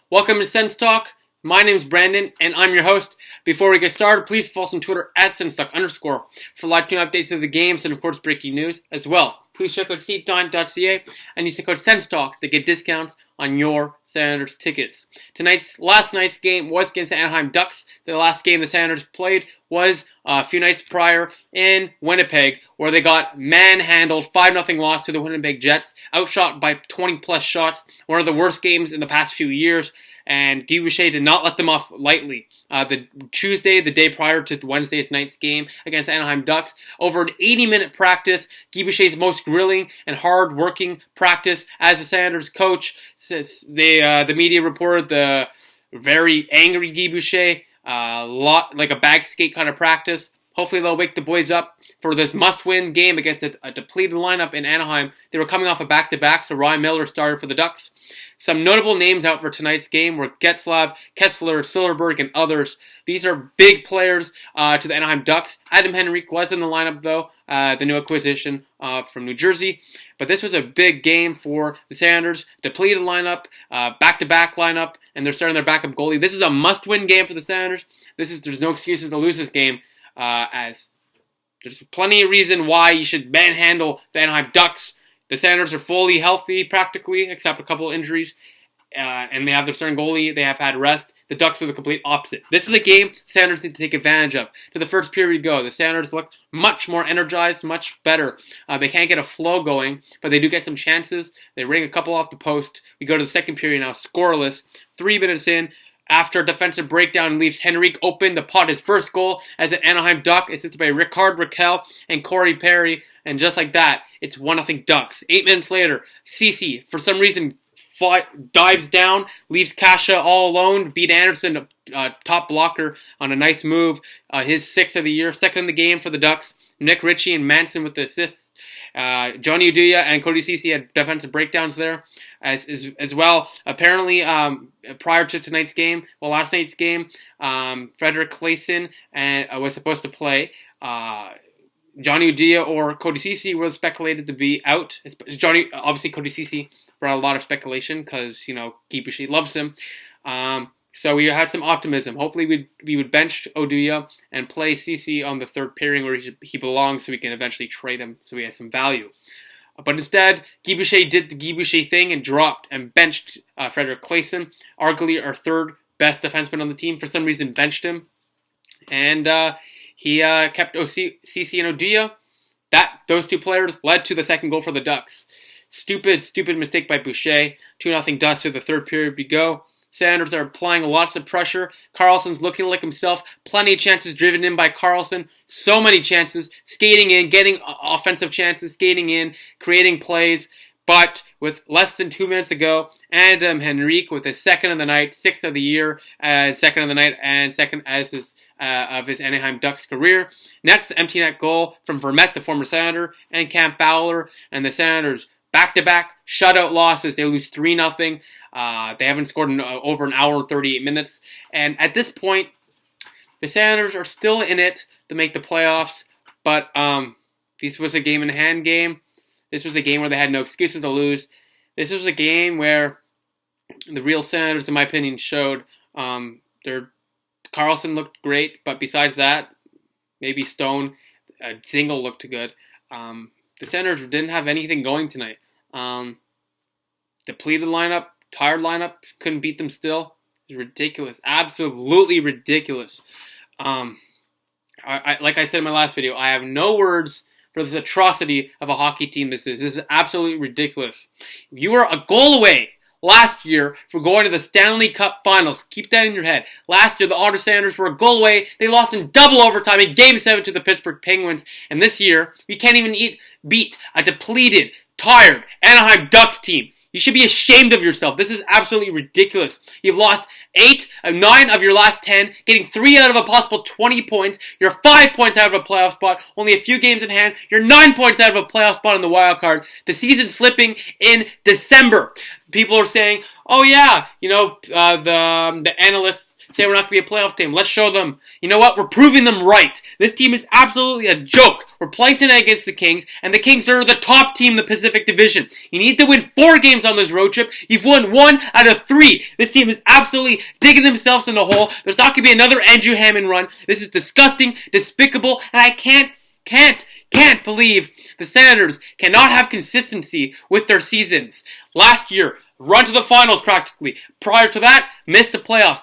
Welcome to SENS Talk. My name is Brandon, and I'm your host. Before we get started, please follow us on Twitter at SensTalk_ for live team updates of the games and, of course, breaking news as well. Please check out seatdine.ca and use the code SensTalk to get discounts on your Senators tickets. Last night's game was against the Anaheim Ducks. The last game the Senators played was a few nights prior in Winnipeg, where they got manhandled, 5-0 loss to the Winnipeg Jets, outshot by 20-plus shots, one of the worst games in the past few years, and Guy Boucher did not let them off lightly. The Tuesday, the day prior to Wednesday's night's game against the Anaheim Ducks, over an 80-minute practice, Guy Boucher's most grilling and hard-working practice as the Senators coach. The media reported the very angry Guy Boucher, like a bag skate kind of practice. Hopefully they'll wake the boys up for this must-win game against a depleted lineup in Anaheim. They were coming off a back-to-back, so Ryan Miller started for the Ducks. Some notable names out for tonight's game were Getzlaf, Kessler, Silverberg, and others. These are big players to the Anaheim Ducks. Adam Henrique was in the lineup, though, the new acquisition from New Jersey. But this was a big game for the Senators. Depleted lineup, back-to-back lineup, and they're starting their backup goalie. This is a must-win game for the Senators. There's no excuses to lose this game, as there's plenty of reason why you should manhandle the Anaheim Ducks. The Senators are fully healthy, practically, except a couple injuries, and they have their starting goalie. They have had rest. The Ducks are the complete opposite. This is a game the Senators need to take advantage of. To the first period go, the Senators look much more energized, much better. They can't get a flow going, but they do get some chances. They ring a couple off the post. We go to the second period now, scoreless. 3 minutes in, after a defensive breakdown leaves Henrique open to pot his first goal as an Anaheim Duck, assisted by Ricard Raquel and Corey Perry, and just like that, it's 1-0 Ducks. 8 minutes later, Ceci, for some reason, dives down, leaves Kasha all alone, beat Anderson, top blocker, on a nice move, his 6th of the year, second in the game for the Ducks. Nick Ritchie and Manson with the assists. Johnny Uduya and Cody Ceci had defensive breakdowns there as well. Apparently, prior to last night's game, Frederick Claesson was supposed to play. Johnny Uduya or Cody Ceci were speculated to be out. Obviously Cody Ceci brought a lot of speculation because, Guy Boucher loves him. So we had some optimism. Hopefully we would bench Uduya and play Ceci on the third pairing where he belongs, so we can eventually trade him so he has some value. But instead, Guy Boucher did the Guy Boucher thing and dropped and benched Frederick Claesson, arguably our third best defenseman on the team. For some reason, benched him. And he kept Ceci and Uduya. Those two players led to the second goal for the Ducks. Stupid mistake by Boucher. 2-0 Ducks to the third period we go. Senators are applying lots of pressure. Carlson's looking like himself. Plenty of chances driven in by Carlson. So many chances. Skating in, getting offensive chances, skating in, creating plays. But with less than 2 minutes ago, Adam Henrique with his second of the night, 6th of the year, second of the night, and second as of his Anaheim Ducks career. Next, the empty net goal from Vermette, the former Senator, and Cam Fowler, and the Senators back-to-back shutout losses. They lose 3-0. They haven't scored in over an hour and 38 minutes. And at this point, the Senators are still in it to make the playoffs. But this was a game-in-hand game. This was a game where they had no excuses to lose. This was a game where the real Senators, in my opinion, showed. Carlson looked great, but besides that, maybe Stone, Zingle looked good. The Senators didn't have anything going tonight. Depleted lineup, tired lineup, couldn't beat them still. It was ridiculous. Absolutely ridiculous. Like I said in my last video, I have no words for this atrocity of a hockey team this is. This is absolutely ridiculous. You were a goal away last year for going to the Stanley Cup Finals. Keep that in your head. Last year, the Ottawa Senators were a goal away. They lost in double overtime in Game 7 to the Pittsburgh Penguins. And this year, we can't even beat a depleted, tired Anaheim Ducks team. You should be ashamed of yourself. This is absolutely ridiculous. You've lost 9 of your last 10, getting 3 out of a possible 20 points. You're 5 points out of a playoff spot, only a few games in hand. You're 9 points out of a playoff spot in the wild card. The season slipping in December. People are saying, oh yeah, the analysts say we're not going to be a playoff team. Let's show them, you know what, we're proving them right. This team is absolutely a joke. We're playing tonight against the Kings, and the Kings are the top team in the Pacific Division. You need to win 4 games on this road trip. You've won 1 out of 3. This team is absolutely digging themselves in the hole. There's not going to be another Andrew Hammond run. This is disgusting, despicable, and I can't believe the Senators cannot have consistency with their seasons. Last year, run to the finals practically. Prior to that, missed the playoffs.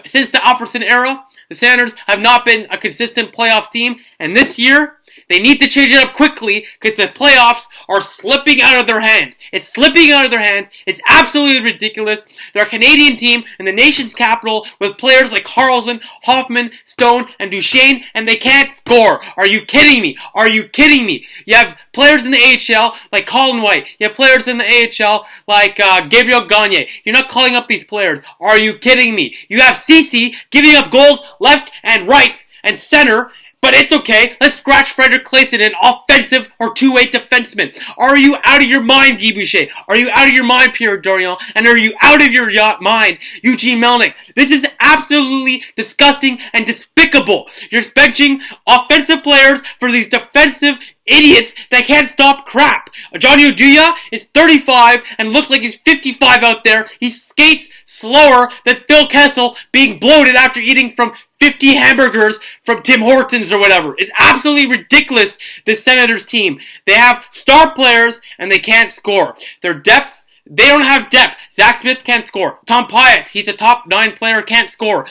Since the Alfredson era, the Senators have not been a consistent playoff team, and this year, they need to change it up quickly because the playoffs are slipping out of their hands. It's slipping out of their hands. It's absolutely ridiculous. They're a Canadian team in the nation's capital with players like Carlson, Hoffman, Stone, and Duchesne, and they can't score. Are you kidding me? Are you kidding me? You have players in the AHL like Colin White. You have players in the AHL like Gabriel Gagne. You're not calling up these players. Are you kidding me? You have CC giving up goals left and right and center. But it's okay. Let's scratch Frederick Claesson, an offensive or two-way defenseman. Are you out of your mind, Guy Boucher? Are you out of your mind, Pierre Dorion? And are you out of your mind, Eugene Melnyk? This is absolutely disgusting and despicable. You're benching offensive players for these defensive idiots that can't stop crap. Johnny Oduya is 35 and looks like he's 55 out there. He skates slower than Phil Kessel being bloated after eating from 50 hamburgers from Tim Hortons or whatever. It's absolutely ridiculous, this Senators team. They have star players and they can't score. Their depth, they don't have depth. Zach Smith can't score. Tom Pyatt, he's a top 9 player, can't score.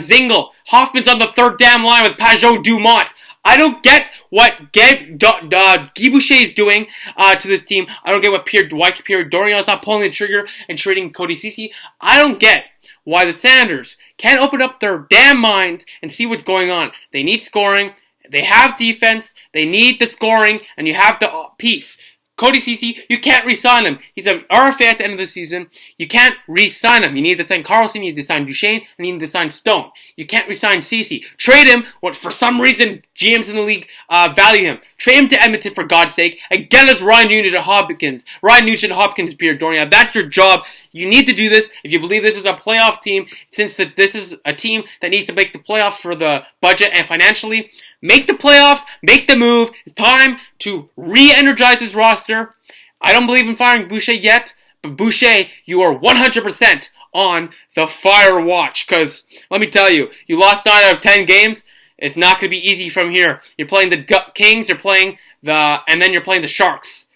Zingle, Hoffman's on the third damn line with Pajot Dumont. I don't get what Guy Boucher is doing to this team. I don't get why Pierre Dorion is not pulling the trigger and trading Cody Ceci. I don't get why the Senators can't open up their damn minds and see what's going on. They need scoring. They have defense. They need the scoring, and you have the piece. Cody Ceci, you can't re-sign him. He's an RFA at the end of the season. You can't re-sign him. You need to sign Carlson, you need to sign Duchesne, and you need to sign Stone. You can't re-sign Ceci. Trade him, what for some reason GMs in the league value him. Trade him to Edmonton for God's sake, and get us Ryan Nugent-Hopkins, Pierre Dorion. That's your job. You need to do this if you believe this is a playoff team, since this is a team that needs to make the playoffs for the budget and financially. Make the playoffs, make the move. It's time to re-energize his roster. I don't believe in firing Boucher yet, but Boucher, you are 100% on the fire watch. Because, let me tell you, you lost 9 out of 10 games. It's not going to be easy from here. You're playing the Kings, and then you're playing the Sharks.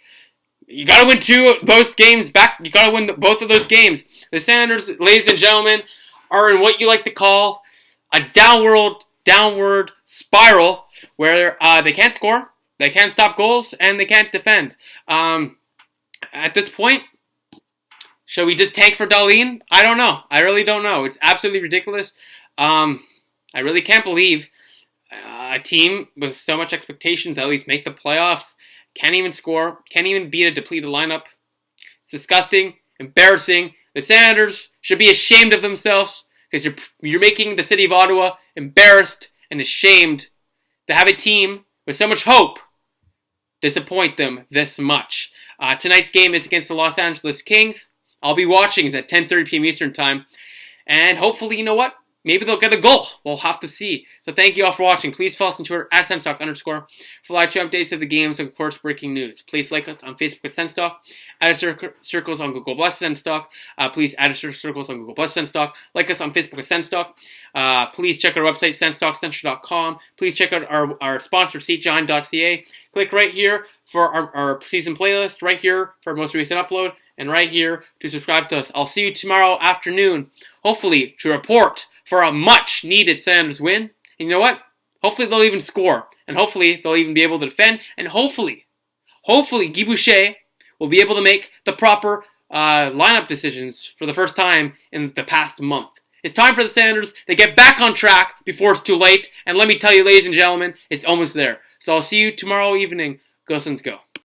You got to win 2 of those games back. You got to win both of those games. The Senators, ladies and gentlemen, are in what you like to call a downward spiral where they can't score, they can't stop goals, and they can't defend. At this point, should we just tank for Dahlin? I don't know. I really don't know. It's absolutely ridiculous. I really can't believe a team with so much expectations at least make the playoffs, can't even score, can't even beat a depleted lineup. It's disgusting, embarrassing. The Senators should be ashamed of themselves because you're making the city of Ottawa embarrassed and ashamed to have a team with so much hope disappoint them this much. Tonight's game is against the Los Angeles Kings. I'll be watching. It's at 10:30 p.m. Eastern Time. And hopefully, you know what? Maybe they'll get a goal. We'll have to see. So thank you all for watching. Please follow us on Twitter at @SenStock_ for live stream updates of the games and, of course, breaking news. Please like us on Facebook at SenStock. Add us circles on Google Plus SenStock. Please add us circles on Google Plus SenStock. Like us on Facebook at SenStock. Please check our website, SenStockCentral.com. Please check out our sponsor, SeatGiant.ca. Click right here for our season playlist, right here for our most recent upload, and right here to subscribe to us. I'll see you tomorrow afternoon, hopefully, to report for a much-needed Senators win. And you know what? Hopefully they'll even score. And hopefully they'll even be able to defend. And hopefully Guy Boucher will be able to make the proper lineup decisions for the first time in the past month. It's time for the Senators to get back on track before it's too late. And let me tell you, ladies and gentlemen, it's almost there. So I'll see you tomorrow evening. Go Sens, go.